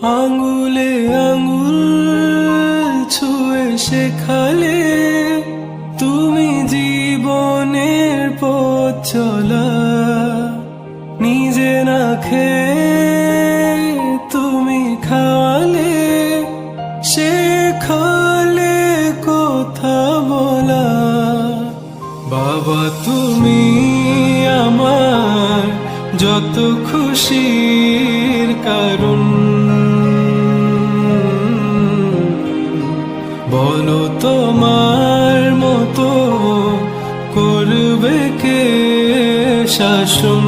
আঙুলে আঙুল ছুঁয়ে শেখালে তুমি জীবনের পথ চলা। নিজে না খেয়ে তুমি খাওয়ালে, শেখালে কথা বলা। বাবা তুমি আমার যত খুশির কারণ, বলো তোমার মতো করবে কে শাসন।